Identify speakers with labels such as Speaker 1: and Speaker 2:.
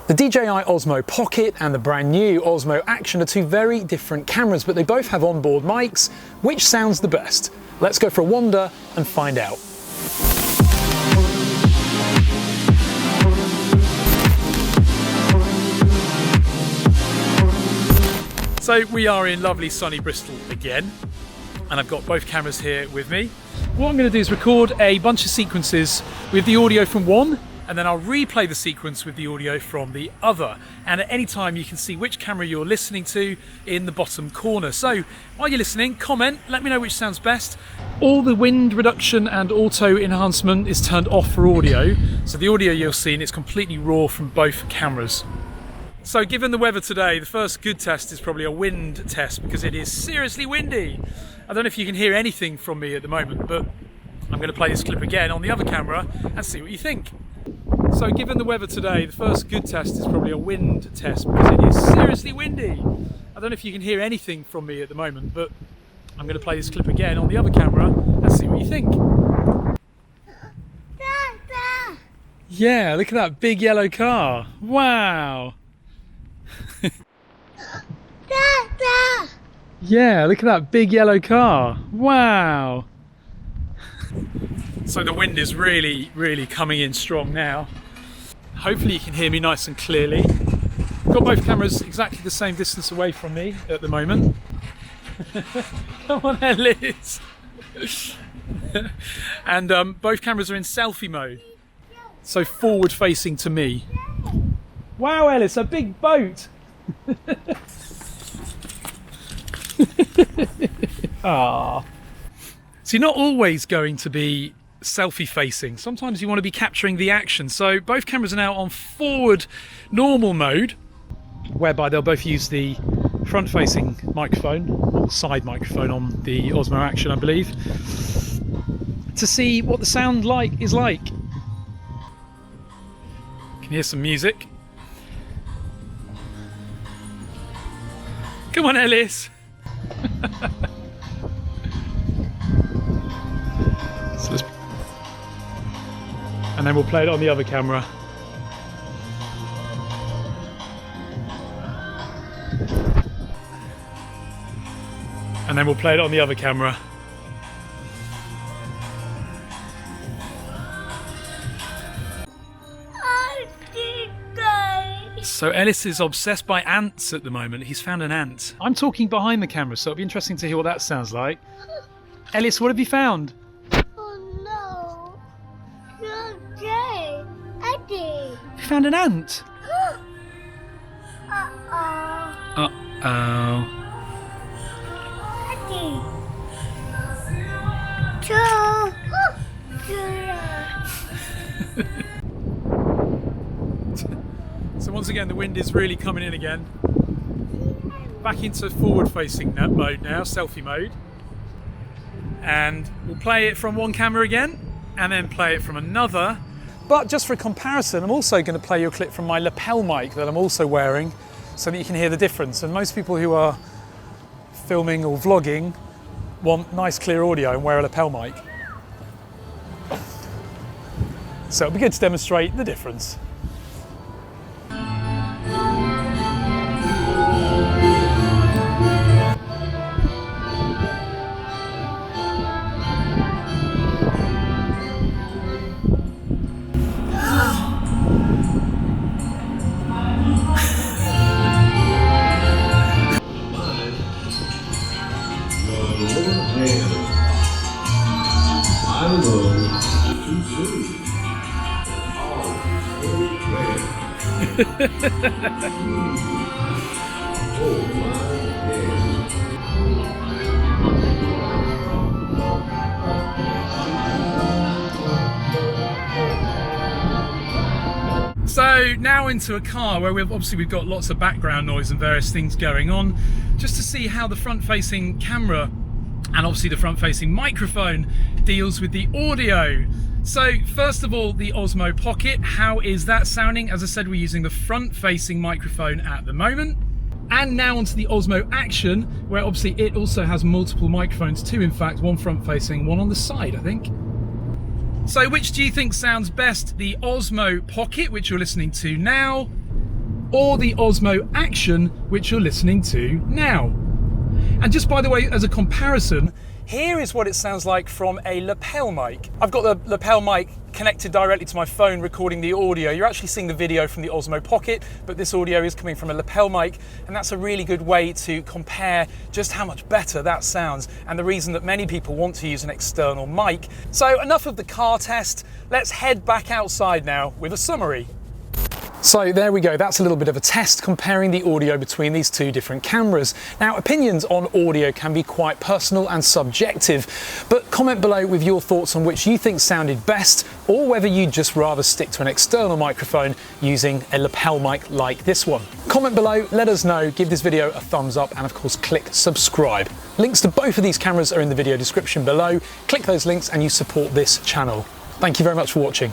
Speaker 1: The DJI Osmo Pocket and the brand new Osmo Action are two very different cameras, but they both have onboard mics. Which sounds the best? Let's go for a wander and find out. So we are in lovely sunny Bristol again, and I've got both cameras here with me. What I'm going to do is record a bunch of sequences with the audio from one, and then I'll replay the sequence with the audio from the other. And at any time you can see which camera you're listening to in the bottom corner. So while you're listening, comment, let me know which sounds best. All the wind reduction and auto enhancement is turned off for audio. So the audio you're seeing is completely raw from both cameras. So given the weather today, the first good test is probably a wind test because it is seriously windy. I don't know if you can hear anything from me at the moment, but I'm going to play this clip again on the other camera and see what you think. So given the weather today, the first good test is probably a wind test because it is seriously windy. I don't know if you can hear anything from me at the moment, but I'm going to play this clip again on the other camera and see what you think. Dada. Yeah, look at that big yellow car. Wow. Dada. Yeah, look at that big yellow car. Wow. So the wind is really, really coming in strong now. Hopefully you can hear me nice and clearly. I've got both cameras exactly the same distance away from me at the moment. Come on, Ellis. And both cameras are in selfie mode. So forward facing to me. Wow, Ellis, a big boat. Ah. So you're not always going to be selfie facing. Sometimes you want to be capturing the action. So both cameras are now on forward normal mode, whereby they'll both use the front facing microphone, or the side microphone on the Osmo Action, I believe, to see what the sound is like. You can hear some music. Come on, Ellis. And then we'll play it on the other camera. And then we'll play it on the other camera. So Ellis is obsessed by ants at the moment. He's found an ant. I'm talking behind the camera, so it'll be interesting to hear what that sounds like. Ellis, what have you found?
Speaker 2: Oh no. Okay. I did.
Speaker 1: You found an ant?
Speaker 2: Uh-oh.
Speaker 1: Uh-oh. So once again, the wind is really coming in again. Back into forward-facing mode now, selfie mode. And we'll play it from one camera again, and then play it from another. But just for a comparison, I'm also going to play you a clip from my lapel mic that I'm also wearing, so that you can hear the difference. And most people who are filming or vlogging want nice clear audio and wear a lapel mic. So it'll be good to demonstrate the difference. So now into a car where we've got lots of background noise and various things going on, just to see how the front-facing camera and obviously the front-facing microphone deals with the audio. So first of all, the Osmo Pocket, how is that sounding? As I said, we're using the front-facing microphone at the moment. And now onto the Osmo Action, where obviously it also has multiple microphones too, in fact, one front-facing, one on the side, I think. So which do you think sounds best? The Osmo Pocket, which you're listening to now, or the Osmo Action, which you're listening to now. And just by the way, as a comparison, here is what it sounds like from a lapel mic. I've got the lapel mic connected directly to my phone recording the audio. You're actually seeing the video from the Osmo Pocket, but this audio is coming from a lapel mic, and that's a really good way to compare just how much better that sounds and the reason that many people want to use an external mic. So enough of the car test, let's head back outside now with a summary. So there we go, that's a little bit of a test comparing the audio between these two different cameras. Now, opinions on audio can be quite personal and subjective, but comment below with your thoughts on which you think sounded best, or whether you'd just rather stick to an external microphone using a lapel mic like this one. Comment below, let us know, give this video a thumbs up, and of course click subscribe. Links to both of these cameras are in the video description below. Click those links and you support this channel. Thank you very much for watching.